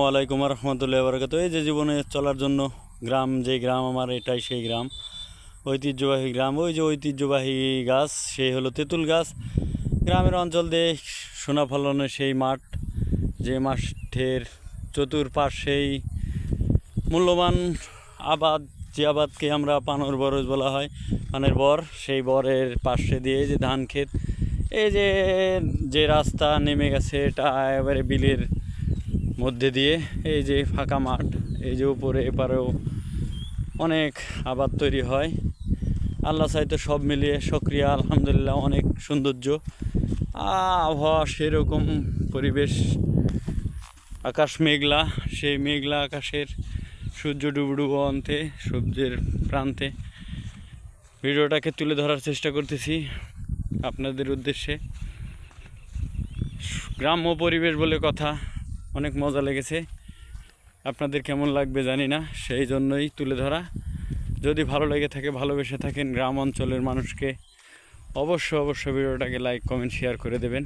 ওয়ালাইকুম রহমতুল্লাহ বরকাত। এই যে জীবনে চলার জন্য গ্রাম, যে গ্রাম আমার, এটাই সেই গ্রাম, ঐতিহ্যবাহী গ্রাম। ওই যে ঐতিহ্যবাহী গাছ, সেই হলো তেঁতুল গাছ। গ্রামের অঞ্চল দিয়ে সোনা ফলনের সেই মাঠ, যে মাঠের চতুর্পাশেই মূল্যবান আবাদ, যে আবাদকে আমরা পানের বরজ বলা হয়, পানের বর, সেই বরের পাশে দিয়ে যে ধান ক্ষেত, এই যে যে রাস্তা নেমে গেছে, এটা এবারে বিলের মধ্যে দিয়ে, এই যে ফাঁকা মাঠ, এই যে উপরে এপারেও অনেক আবাদ তৈরি হয়। আল্লাহ চাইতে সব মিলিয়ে সক্রিয়া, আলহামদুলিল্লাহ, অনেক সৌন্দর্য, আবহাওয়া সেরকম, পরিবেশ, আকাশ মেঘলা, সেই মেঘলা আকাশের সূর্য ডুবডুবো অন্তে, সূর্যের প্রান্তে ভিডিওটাকে তুলে ধরার চেষ্টা করতেছি আপনাদের উদ্দেশ্যে। গ্রাম্য পরিবেশ বলে কথা, অনেক মজা লেগেছে। আপনাদের কেমন লাগবে জানি না, সেই জন্যই তুলে ধরা। যদি ভালো লেগে থাকে, ভালোবেসে থাকেন গ্রাম অঞ্চলের মানুষকে, অবশ্যই ভিডিওটাকে লাইক, কমেন্ট, শেয়ার করে দেবেন।